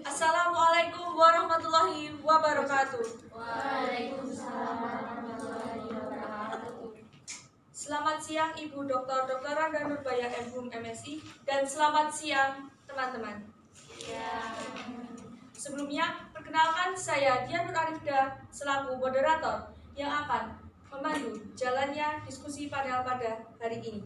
Assalamualaikum warahmatullahi wabarakatuh. Waalaikumsalam warahmatullahi wabarakatuh. Selamat siang Ibu Dr. Randa Nurbaya MHum MSI dan selamat siang teman-teman. Sebelumnya, perkenalkan saya Dia Nur Arifda selaku moderator yang akan memandu jalannya diskusi panel pada hari ini.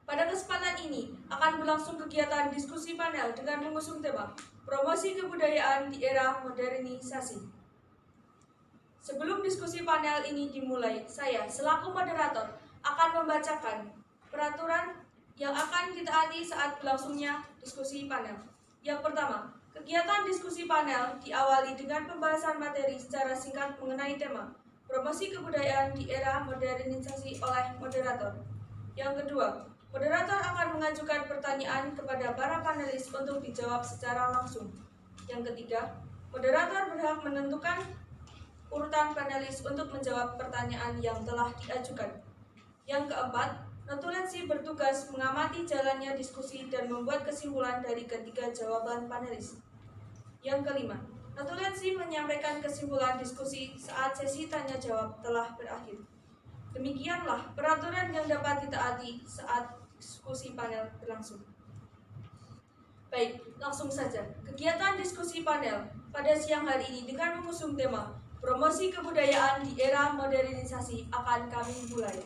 Pada kesempatan ini akan berlangsung kegiatan diskusi panel dengan mengusung tema Promosi Kebudayaan di Era Modernisasi. Sebelum diskusi panel ini dimulai, saya selaku moderator akan membacakan peraturan yang akan ditaati saat berlangsungnya diskusi panel. Yang pertama, kegiatan diskusi panel diawali dengan pembahasan materi secara singkat mengenai tema Promosi Kebudayaan di Era Modernisasi oleh moderator. Yang kedua, moderator akan mengajukan pertanyaan kepada para panelis untuk dijawab secara langsung. Yang ketiga, moderator berhak menentukan urutan panelis untuk menjawab pertanyaan yang telah diajukan. Yang keempat, notulensi bertugas mengamati jalannya diskusi dan membuat kesimpulan dari ketiga jawaban panelis. Yang kelima, notulensi menyampaikan kesimpulan diskusi saat sesi tanya jawab telah berakhir. Demikianlah peraturan yang dapat ditaati saat diskusi panel berlangsung. Baik, langsung saja. Kegiatan diskusi panel pada siang hari ini dengan mengusung tema Promosi Kebudayaan di Era Modernisasi akan kami mulai.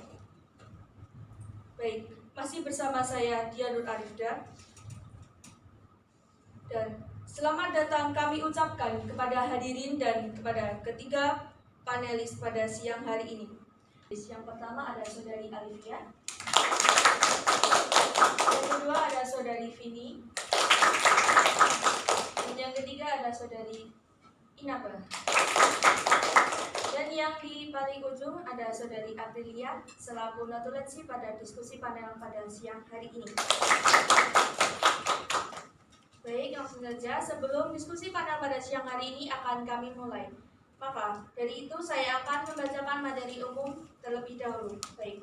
Baik, masih bersama saya Dia Nur Arifda. Dan selamat datang kami ucapkan kepada hadirin dan kepada ketiga panelis pada siang hari ini. Yang pertama ada Saudari Alivia. Yang kedua ada Saudari Vini. Dan yang ketiga ada Saudari Inaba. Dan yang di paling ujung ada Saudari Aprilia selaku notulensi pada diskusi panel pada siang hari ini. Baik, langsung saja sebelum diskusi panel pada siang hari ini akan kami mulai. Maka dari itu saya akan membacakan materi umum terlebih dahulu. Baik.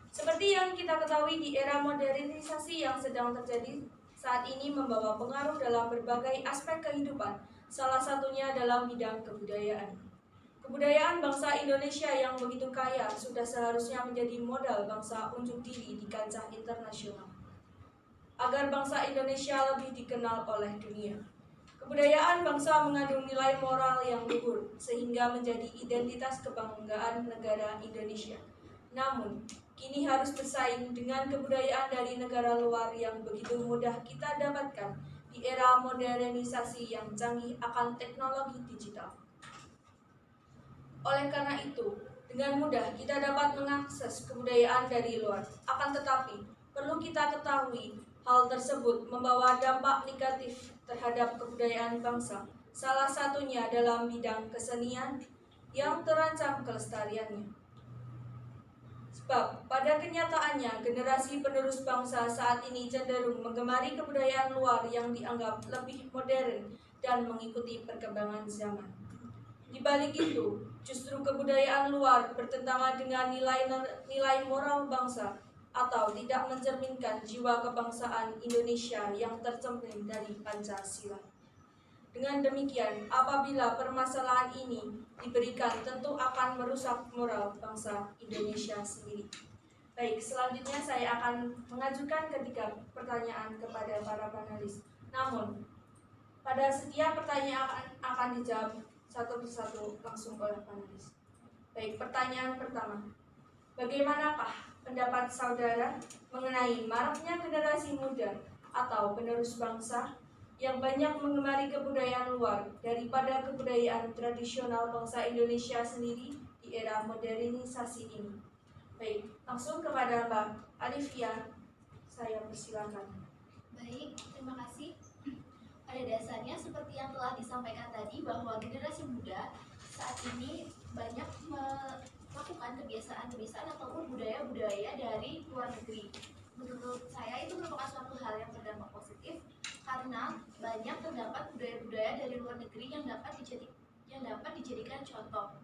Seperti yang kita ketahui di era modernisasi yang sedang terjadi saat ini membawa pengaruh dalam berbagai aspek kehidupan, salah satunya dalam bidang kebudayaan. Kebudayaan bangsa Indonesia yang begitu kaya sudah seharusnya menjadi modal bangsa unjuk diri di kancah internasional, agar bangsa Indonesia lebih dikenal oleh dunia. Kebudayaan bangsa mengandung nilai moral yang luhur, sehingga menjadi identitas kebanggaan negara Indonesia. Namun, kini harus bersaing dengan kebudayaan dari negara luar yang begitu mudah kita dapatkan di era modernisasi yang canggih akan teknologi digital. Oleh karena itu, dengan mudah kita dapat mengakses kebudayaan dari luar. Akan tetapi, perlu kita ketahui hal tersebut membawa dampak negatif terhadap kebudayaan bangsa, salah satunya dalam bidang kesenian yang terancam kelestariannya. Sebab pada kenyataannya generasi penerus bangsa saat ini cenderung menggemari kebudayaan luar yang dianggap lebih modern dan mengikuti perkembangan zaman. Di balik itu, justru kebudayaan luar bertentangan dengan nilai moral bangsa atau tidak mencerminkan jiwa kebangsaan Indonesia yang tercermin dari Pancasila. Dengan demikian, apabila permasalahan ini diberikan tentu akan merusak moral bangsa Indonesia sendiri. Baik, selanjutnya saya akan mengajukan ketiga pertanyaan kepada para panelis. Namun, pada setiap pertanyaan akan dijawab satu persatu langsung oleh panelis. Baik, pertanyaan pertama. Bagaimanakah pendapat saudara mengenai maraknya generasi muda atau penerus bangsa yang banyak mengemari kebudayaan luar daripada kebudayaan tradisional bangsa Indonesia sendiri di era modernisasi ini? Baik, langsung kepada Mbak Alivia, saya persilakan. Baik, terima kasih. Pada dasarnya seperti yang telah disampaikan tadi bahwa generasi muda saat ini banyak melakukan kebiasaan-kebiasaan ataupun budaya-budaya dari luar negeri. Menurut saya itu merupakan suatu hal yang berdampak positif karena banyak terdapat budaya-budaya dari luar negeri yang dapat dijadikan contoh.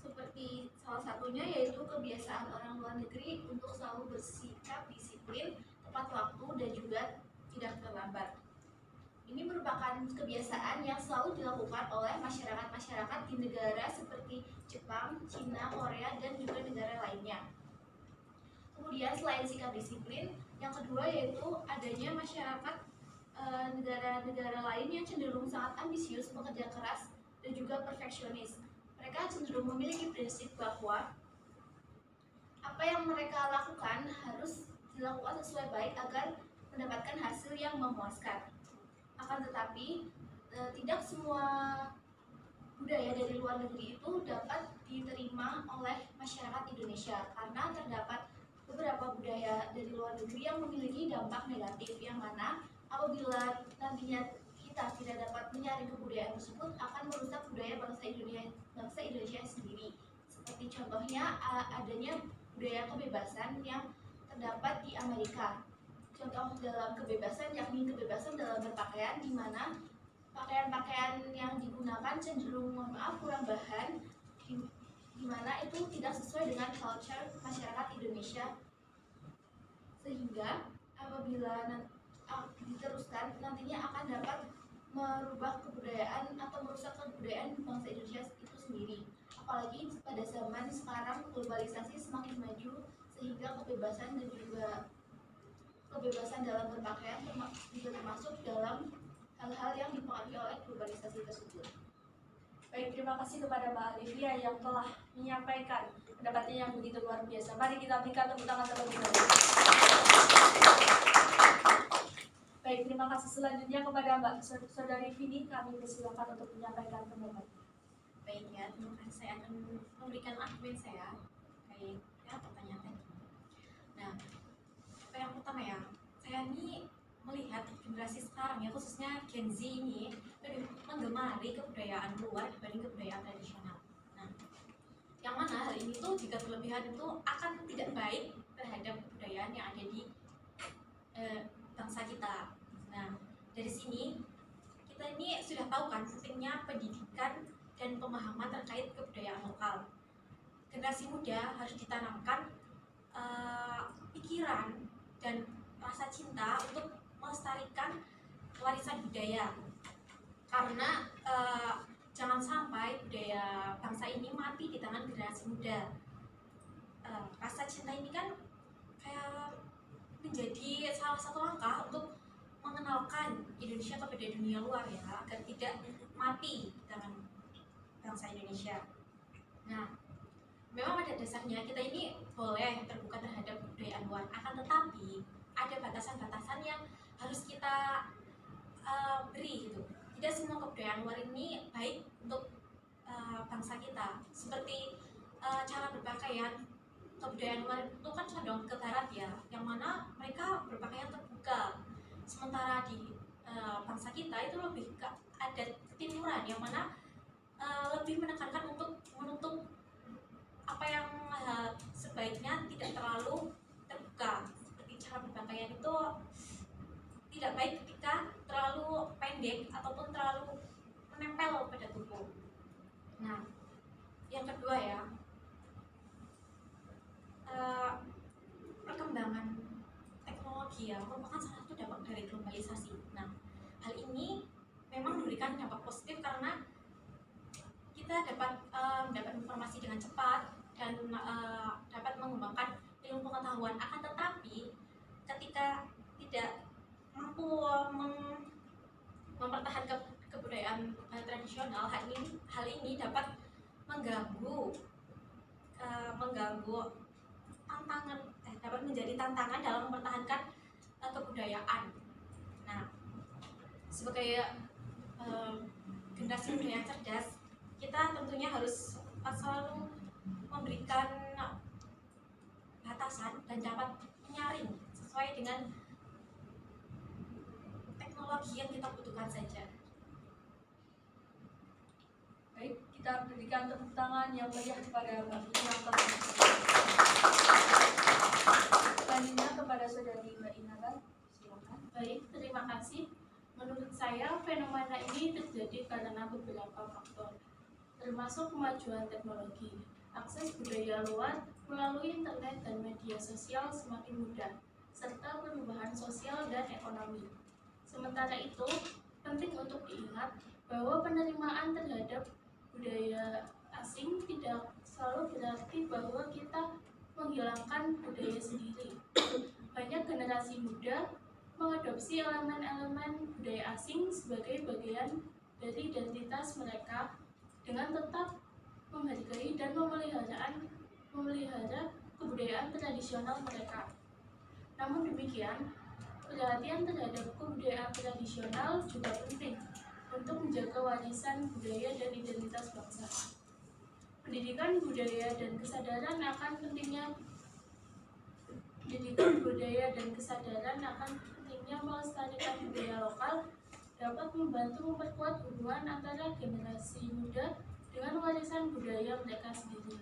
Seperti salah satunya yaitu kebiasaan orang luar negeri untuk selalu bersikap disiplin, tepat waktu, dan juga tidak merupakan kebiasaan yang selalu dilakukan oleh masyarakat-masyarakat di negara seperti Jepang, Cina, Korea, dan juga negara lainnya. Kemudian selain sikap disiplin, yang kedua yaitu adanya masyarakat negara-negara lain yang cenderung sangat ambisius, bekerja keras, dan juga perfeksionis. Mereka cenderung memiliki prinsip bahwa apa yang mereka lakukan harus dilakukan sesuai baik agar mendapatkan hasil yang memuaskan. Akan tetapi, tidak semua budaya dari luar negeri itu dapat diterima oleh masyarakat Indonesia karena terdapat beberapa budaya dari luar negeri yang memiliki dampak negatif, yang mana apabila nantinya kita tidak dapat menyaring kebudayaan tersebut akan merusak budaya bangsa Indonesia sendiri. Seperti contohnya adanya budaya kebebasan yang terdapat di Amerika. Contoh dalam kebebasan yakni kebebasan dalam berpakaian, di mana pakaian-pakaian yang digunakan cenderung kurang bahan, di mana itu tidak sesuai dengan culture masyarakat Indonesia, sehingga apabila diteruskan nantinya akan dapat merubah kebudayaan atau merusak kebudayaan bangsa Indonesia itu sendiri. Apalagi pada zaman sekarang globalisasi semakin maju, sehingga kebebasan dan juga kebebasan dalam berpakaian juga termasuk dalam hal-hal yang dipengaruhi oleh globalisasi tersebut. Baik, terima kasih kepada Mbak Olivia yang telah menyampaikan pendapatnya yang begitu luar biasa. Mari kita berikan tepuk tangan terlebih dahulu. Baik, terima kasih. Selanjutnya kepada Mbak Saudari Vini, kami persilakan untuk menyampaikan pendapat. Baik ya, terima kasih. Saya akan memberikan argumen saya terkait pertanyaan tadi. Nah, yang pertama ya, saya ini melihat generasi sekarang ya, khususnya Gen Z ini lebih menggemari kebudayaan luar dibanding kebudayaan tradisional. Nah, yang mana hal ini tuh jika berlebihan itu akan tidak baik terhadap kebudayaan yang ada di bangsa kita. Nah, dari sini kita ini sudah tahu kan pentingnya pendidikan dan pemahaman terkait kebudayaan lokal. Generasi muda harus ditanamkan pikiran dan rasa cinta untuk melestarikan warisan budaya, karena jangan sampai budaya bangsa ini mati di tangan generasi muda. Rasa cinta ini kan kayak menjadi salah satu langkah untuk mengenalkan Indonesia kepada dunia luar ya, agar tidak mati di tangan bangsa Indonesia. Nah, memang pada dasarnya kita ini boleh terbuka terhadap kebudayaan luar, akan tetapi ada batasan-batasan yang harus kita beri gitu. Tidak semua kebudayaan luar ini baik untuk bangsa kita. Seperti cara berpakaian, kebudayaan luar itu kan condong ke barat ya, yang mana mereka berpakaian terbuka. Sementara di bangsa kita itu lebih ke adat ketimuran, yang mana lebih menekankan untuk menutup apa yang sebaiknya tidak terlalu terbuka. Seperti cara berpakaian itu tidak baik ketika terlalu pendek ataupun terlalu menempel pada tubuh. Nah, yang kedua ya, perkembangan teknologi ya merupakan salah satu dampak dari globalisasi. Nah, hal ini memang memberikan dampak positif karena kita dapat mendapat informasi dengan cepat dan dapat mengembangkan ilmu pengetahuan. Akan tetapi ketika tidak mampu mempertahankan kebudayaan tradisional, hal ini dapat mengganggu tantangan, dapat menjadi tantangan dalam mempertahankan kebudayaan. Nah, sebagai generasi muda yang cerdas, kita tentunya harus selalu memberikan batasan dan dapat menyaring sesuai dengan teknologi yang kita butuhkan saja. Baik, kita berikan tepuk tangan yang meriah kepada Mbak Vini yang telah selanjutnya kepada Saudari Mbak Inara, silakan. Baik, terima kasih. Menurut saya, fenomena ini terjadi karena beberapa faktor, termasuk kemajuan teknologi, akses budaya luar melalui internet dan media sosial semakin mudah, serta perubahan sosial dan ekonomi. Sementara itu, penting untuk diingat bahwa penerimaan terhadap budaya asing tidak selalu berarti bahwa kita menghilangkan budaya sendiri. Banyak generasi muda mengadopsi elemen-elemen budaya asing sebagai bagian dari identitas mereka dengan tetap menghargai dan memelihara kebudayaan tradisional mereka. Namun demikian, perhatian terhadap kebudayaan tradisional juga penting untuk menjaga warisan budaya dan identitas bangsa. Pendidikan budaya dan kesadaran akan pentingnya melestarikan budaya lokal dapat membantu memperkuat hubungan antara generasi muda dengan warisan budaya mereka sendiri.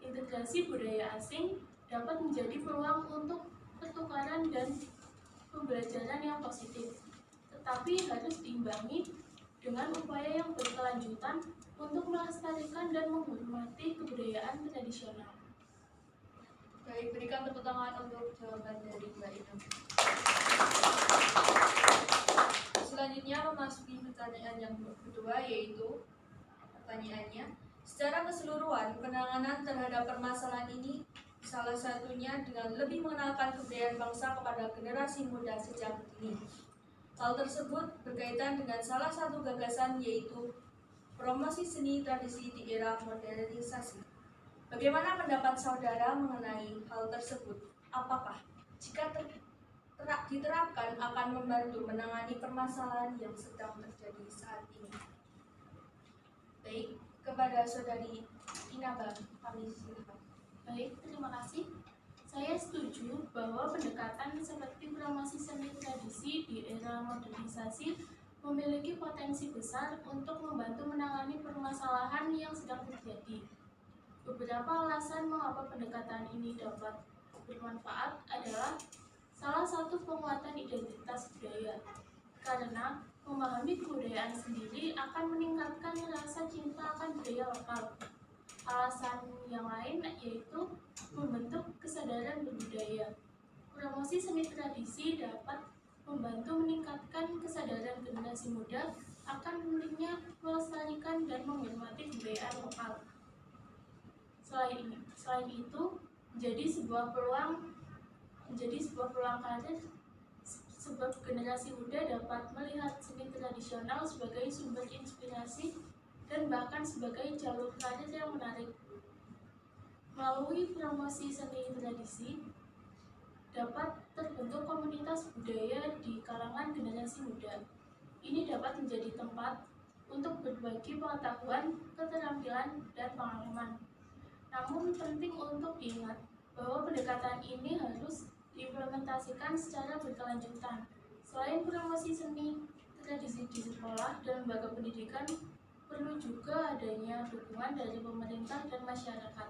Integrasi budaya asing dapat menjadi peluang untuk pertukaran dan pembelajaran yang positif, tetapi harus diimbangi dengan upaya yang berkelanjutan untuk melestarikan dan menghormati kebudayaan tradisional. Baik, berikan tepuk tangan untuk jawaban dari Mbak Ina. Selanjutnya memasuki pertanyaan yang kedua, yaitu pertanyaannya, secara keseluruhan penanganan terhadap permasalahan ini salah satunya dengan lebih mengenalkan kebudayaan bangsa kepada generasi muda sejak dini. Hal tersebut berkaitan dengan salah satu gagasan, yaitu promosi seni tradisi di era modernisasi. Bagaimana pendapat saudara mengenai hal tersebut? Apakah jika diterapkan akan membantu menangani permasalahan yang sedang terjadi saat ini? Baik, kepada saudari Inaba, kami silakan. Baik, terima kasih. Saya setuju bahwa pendekatan seperti promosi seni tradisi di era modernisasi memiliki potensi besar untuk membantu menangani permasalahan yang sedang terjadi. Beberapa alasan mengapa pendekatan ini dapat bermanfaat adalah salah satu penguatan identitas budaya, karena memahami kebudayaan sendiri akan meningkatkan rasa cinta akan budaya lokal. Alasan yang lain yaitu membentuk kesadaran berbudaya. Promosi seni tradisi dapat membantu meningkatkan kesadaran generasi muda akan pentingnya melestarikan dan menghormati kebudayaan lokal. Selain itu, menjadi sebuah peluang karir, sebab generasi muda dapat melihat seni tradisional sebagai sumber inspirasi dan bahkan sebagai jalur karir yang menarik. Melalui promosi seni tradisi, dapat terbentuk komunitas budaya di kalangan generasi muda. Ini dapat menjadi tempat untuk berbagi pengetahuan, keterampilan, dan pengalaman. Namun penting untuk diingat bahwa pendekatan ini harus diimplementasikan secara berkelanjutan. Selain promosi seni tradisi di sekolah dan lembaga pendidikan, perlu juga adanya dukungan dari pemerintah dan masyarakat.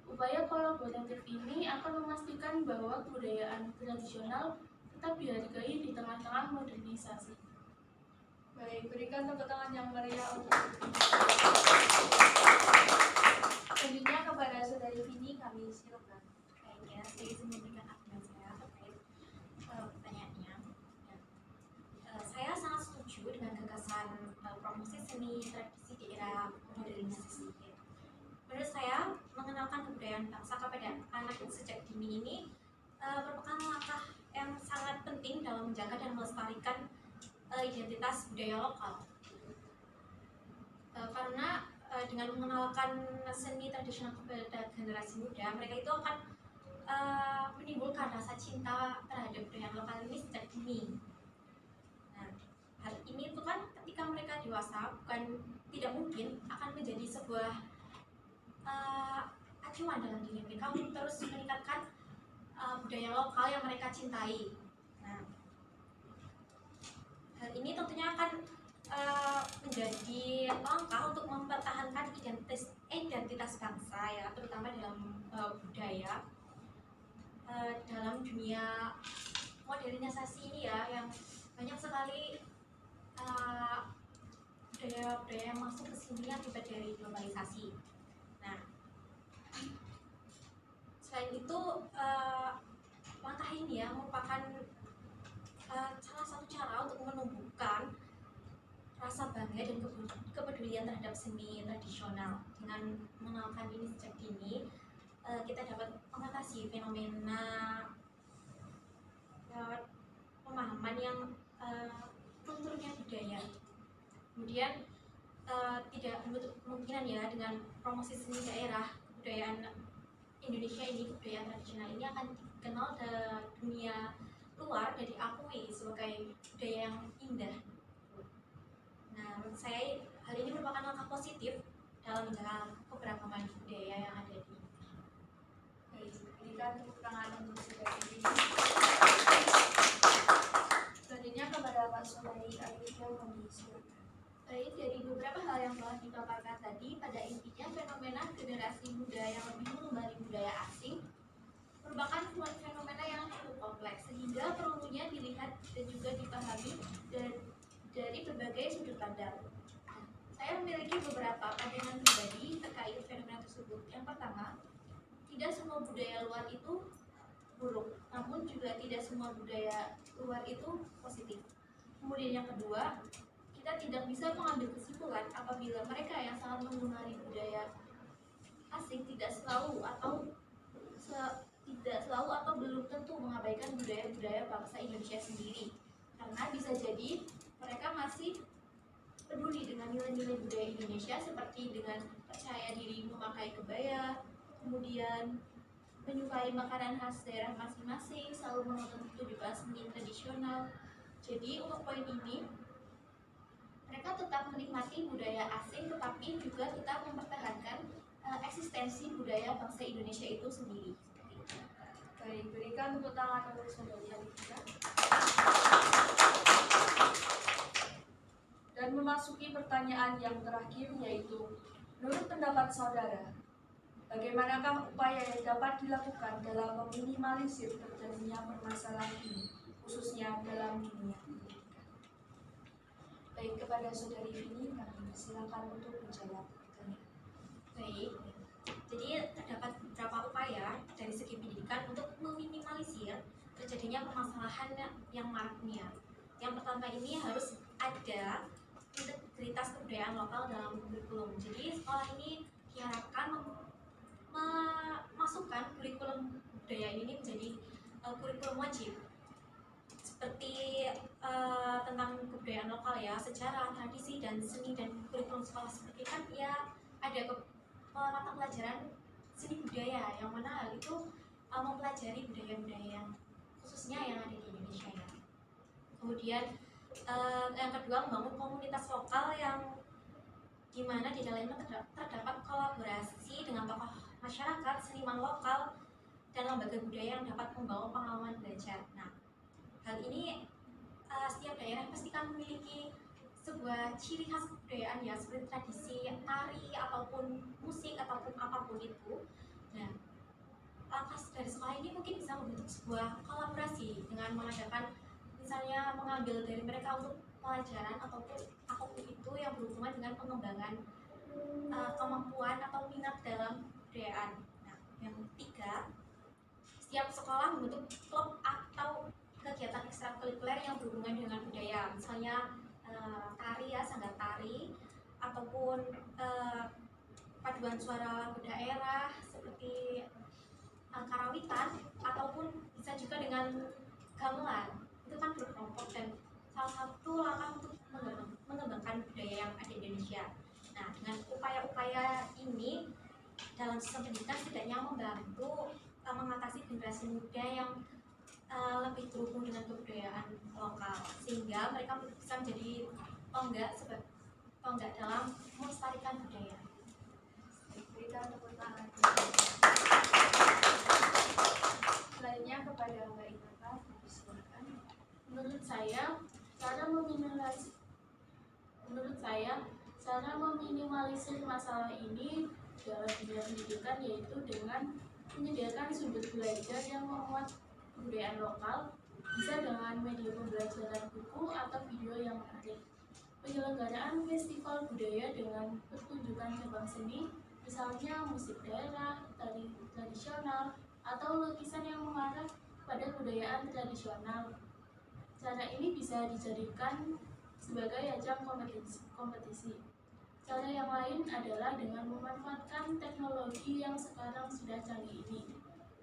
Upaya kolaboratif ini akan memastikan bahwa kebudayaan tradisional tetap dihargai di tengah-tengah modernisasi. Baik, berikan tepuk tangan yang meriah untuk selanjutnya kepada saudari Vini, kami silakan. Baik ya, saya izin memberikan argumen saya terkait pertanyaannya. Saya sangat setuju dengan gagasan promosi seni tradisi di era modernisasi. Menurut saya, mengenalkan kebudayaan bangsa kepada anak sejak dini ini merupakan langkah yang sangat penting dalam menjaga dan melestarikan identitas budaya lokal. Karena dengan mengenalkan seni tradisional kepada generasi muda, mereka itu akan menimbulkan rasa cinta terhadap budaya lokal ini sejak dini. Nah, hal ini itu kan ketika mereka dewasa tidak mungkin akan menjadi sebuah acuan dalam diri mereka untuk terus meningkatkan budaya lokal yang mereka cintai. Nah, hal ini tentunya akan menjadi langkah untuk mempertahankan identitas bangsa ya, terutama dalam budaya dalam dunia modernisasi ini ya, yang banyak sekali budaya-budaya yang masuk ke sini akibat dari globalisasi. Nah, selain itu langkah ini ya merupakan salah satu cara untuk menumbuhkan menumbuhkan rasa bangga dan kepedulian terhadap seni tradisional. Dengan mengenalkan ini sejak dini, kita dapat mengatasi fenomena lewat pemahaman yang runtuhnya budaya. Kemudian tidak menutup kemungkinan ya, dengan promosi seni daerah, kebudayaan Indonesia ini, kebudayaan tradisional ini akan dikenal ke dunia luar dan diakui sebagai budaya yang indah. Nah, menurut saya hal ini merupakan langkah positif dalam menjaga keberagaman budaya yang ada di Indonesia. Baik, berikan tepuk tangan untuk saudari ini. Selanjutnya kepada Pak Saudari Alifia Mondi, silakan. Baik, dari beberapa hal yang telah dipaparkan tadi, pada intinya fenomena generasi muda yang lebih mengemari budaya asing merupakan fenomena yang cukup kompleks, sehingga perlunya dilihat dan juga dipahami dari berbagai sudut pandang. Saya memiliki beberapa pandangan pribadi terkait fenomena tersebut. Yang pertama, tidak semua budaya luar itu buruk, namun juga tidak semua budaya luar itu positif. Kemudian yang kedua, kita tidak bisa mengambil kesimpulan apabila mereka yang sangat mengemari budaya asing tidak selalu atau belum tentu mengabaikan budaya-budaya bangsa Indonesia sendiri, karena bisa jadi mereka masih peduli dengan nilai-nilai budaya Indonesia seperti dengan percaya diri memakai kebaya, kemudian menyukai makanan khas daerah masing-masing, selalu menonton pertunjukan seni tradisional. Jadi untuk poin ini, mereka tetap menikmati budaya asing tetapi juga tetap mempertahankan eksistensi budaya bangsa Indonesia itu sendiri. Baik, berikan tepuk tangan untuk saudari Alifia. Dan memasuki pertanyaan yang terakhir, yaitu menurut pendapat saudara, bagaimanakah upaya yang dapat dilakukan dalam meminimalisir terjadinya permasalahan ini, khususnya dalam dunia pendidikan? Baik, kepada saudari Vini, kami silakan untuk menjawab pertanyaan. Baik, jadi terdapat beberapa upaya dari segi pendidikan untuk meminimalisir terjadinya permasalahan yang marak dunia. Yang pertama ini harus ada integritas kebudayaan lokal dalam kurikulum. Jadi sekolah ini diharapkan memasukkan kurikulum budaya ini menjadi kurikulum wajib, seperti tentang kebudayaan lokal ya, sejarah, tradisi, dan seni. Dan kurikulum sekolah seperti kan ya ada mata pelajaran seni budaya, yang mana hal itu mempelajari budaya-budaya khususnya yang ada di Indonesia ya. Kemudian yang kedua, membangun komunitas lokal yang dimana di dalamnya terdapat kolaborasi dengan tokoh masyarakat, seniman lokal, dan lembaga budaya yang dapat membawa pengalaman belajar. Nah, hal ini setiap daerah pasti kan memiliki sebuah ciri khas kebudayaan ya, seperti tradisi, tari, ataupun musik, ataupun apapun itu. Nah, langkah dari sekolah ini mungkin bisa membentuk sebuah kolaborasi dengan mengadakan, misalnya mengambil dari mereka untuk pelajaran ataupun apapun itu yang berhubungan dengan pengembangan kemampuan atau minat dalam kebudayaan. Nah, yang ketiga, setiap sekolah membentuk klub atau kegiatan ekstrakurikuler yang berhubungan dengan budaya, misalnya tari ya, sanggar tari, ataupun paduan suara lagu daerah seperti karawitan, ataupun bisa juga dengan gamelan. Itu kan berkelompok dan salah satu langkah untuk mengembangkan budaya yang ada di Indonesia. Nah, dengan upaya-upaya ini dalam sistem pendidikan setidaknya membantu mengatasi generasi muda yang lebih terhubung dengan kebudayaan lokal, sehingga mereka bisa menjadi tonggak dalam melestarikan budaya. Berikan tepuk tangan. Selanjutnya kepada Mbak Inaka, silakan. Menurut saya, cara meminimalisir masalah ini dalam dunia pendidikan yaitu dengan menyediakan sumber belajar yang memuat kebudayaan lokal, bisa dengan media pembelajaran buku atau video yang menarik. Penyelenggaraan festival budaya dengan pertunjukan cabang seni, misalnya musik daerah, tari tradisional, atau lukisan yang mengarah pada kebudayaan tradisional. Cara ini bisa dijadikan sebagai ajang kompetisi. Cara yang lain adalah dengan memanfaatkan teknologi yang sekarang sudah canggih ini.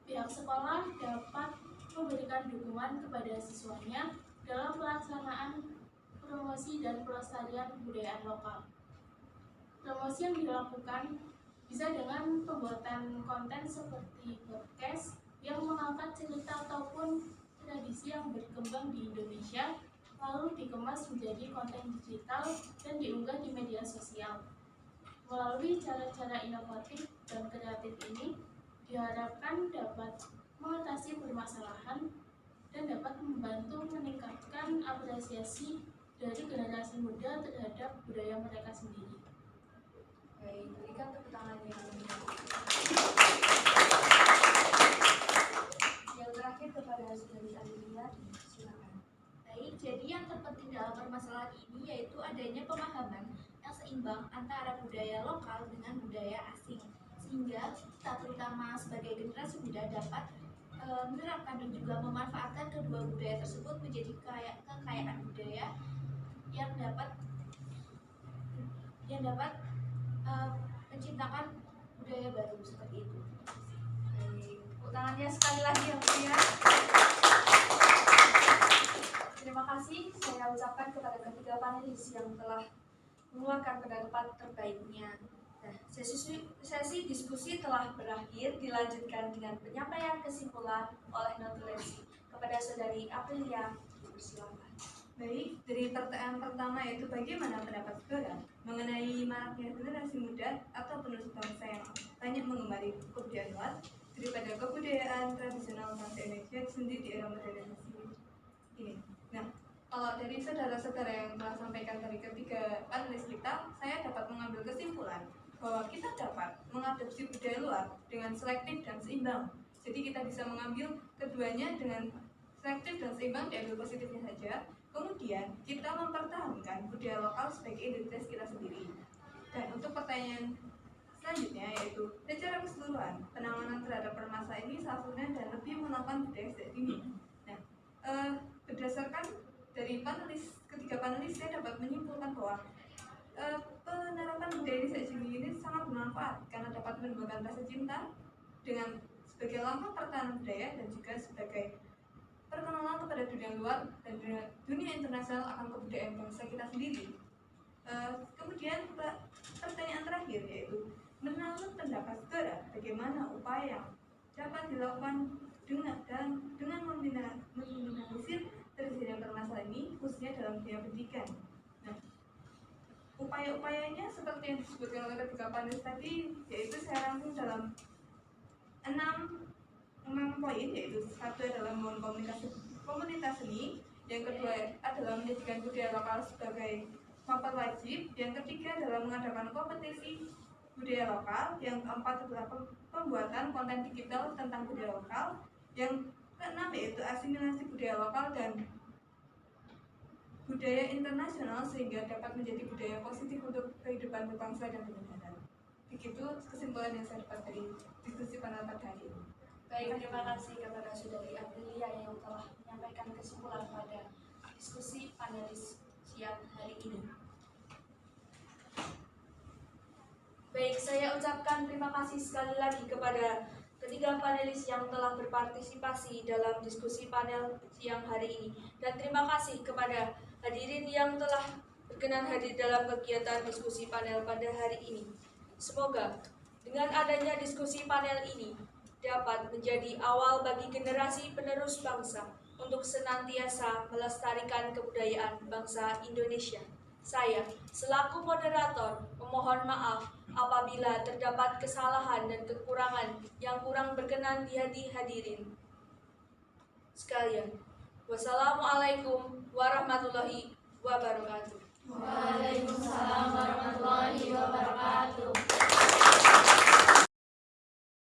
Pihak sekolah dapat memberikan dukungan kepada siswanya dalam pelaksanaan promosi dan pelestarian kebudayaan lokal. Promosi yang dilakukan bisa dengan pembuatan konten seperti podcast yang mengangkat cerita ataupun tradisi yang berkembang di Indonesia, lalu dikemas menjadi konten digital dan diunggah di media sosial. Melalui cara-cara inovatif dan kreatif ini, diharapkan dapat mengatasi permasalahan dan dapat membantu meningkatkan apresiasi dari generasi muda terhadap budaya mereka sendiri. Baik, berikan tepuk tangan yang meriah. Yang terakhir kepada Saudari Adelia, silakan. Baik, jadi yang terpenting dalam permasalahan ini yaitu adanya pemahaman yang seimbang antara budaya lokal dengan budaya asing, sehingga kita terutama sebagai generasi muda dapat menerapkan dan juga memanfaatkan kedua budaya tersebut menjadi kekayaan budaya yang dapat menciptakan budaya baru seperti itu. Baik, tepuk tangannya sekali lagi yang meriah. Terima kasih saya ucapkan kepada ketiga panelis yang telah mengeluarkan pendapat terbaiknya. Nah, sesi diskusi telah berakhir, dilanjutkan dengan penyampaian kesimpulan oleh notulensi kepada Saudari Aprilia. Silakan. Baik, dari pertanyaan pertama yaitu bagaimana pendapat saudara mengenai maraknya generasi muda atau penerus bangsa yang banyak mengemari kebudayaan luar daripada kebudayaan tradisional bangsa Indonesia sendiri di era modernisasi ini. Nah, kalau dari saudara-saudara yang telah sampaikan dari ketiga panelis kita, saya dapat mengambil kesimpulan bahwa kita dapat mengadopsi budaya luar dengan selektif dan seimbang. Jadi kita bisa mengambil keduanya dengan selektif dan seimbang, diambil positifnya saja. Kemudian kita mempertahankan budaya lokal sebagai identitas kita sendiri. Dan untuk pertanyaan selanjutnya yaitu secara keseluruhan penanganan terhadap permasalahan ini satunya dan lebih menopang budaya sejak dini. Nah, berdasarkan dari ketiga panelis saya dapat menyimpulkan bahwa penerapan budaya ini sejak dini ini sangat bermanfaat karena dapat menumbuhkan rasa cinta dengan sebagai langkah pertahanan budaya dan juga sebagai perkenalan kepada dunia luar dan dunia internasional akan kebudayaan bangsa kita sendiri. Kemudian pertanyaan terakhir yaitu menurut pendapat saudara bagaimana upaya yang dapat dilakukan dengan meminimalisir terjadinya permasalahan ini khususnya dalam dunia pendidikan. Nah, upaya-upayanya seperti yang disebutkan oleh ketiga panelis tadi yaitu saya rangkum dalam 6 poin, yaitu satu adalah membangun komunitas seni, yang kedua adalah menjadikan budaya lokal sebagai papan wajib, yang ketiga adalah mengadakan kompetisi budaya lokal, yang keempat adalah pembuatan konten digital tentang budaya lokal, yang keenam yaitu asimilasi budaya lokal dan budaya internasional sehingga dapat menjadi budaya positif untuk kehidupan berbangsa dan bernegara. Begitu kesimpulan yang saya dapat dari diskusi panel pada hari ini. Baik, terima kasih kepada Saudari Aprilia yang telah menyampaikan kesimpulan pada diskusi panelis siang hari ini. Baik, saya ucapkan terima kasih sekali lagi kepada ketiga panelis yang telah berpartisipasi dalam diskusi panel siang hari ini. Dan terima kasih kepada hadirin yang telah berkenan hadir dalam kegiatan diskusi panel pada hari ini. Semoga dengan adanya diskusi panel ini dapat menjadi awal bagi generasi penerus bangsa untuk senantiasa melestarikan kebudayaan bangsa Indonesia. Saya, selaku moderator, memohon maaf apabila terdapat kesalahan dan kekurangan yang kurang berkenan di hati hadirin sekalian. Wassalamualaikum warahmatullahi wabarakatuh. Waalaikumsalam warahmatullahi wabarakatuh.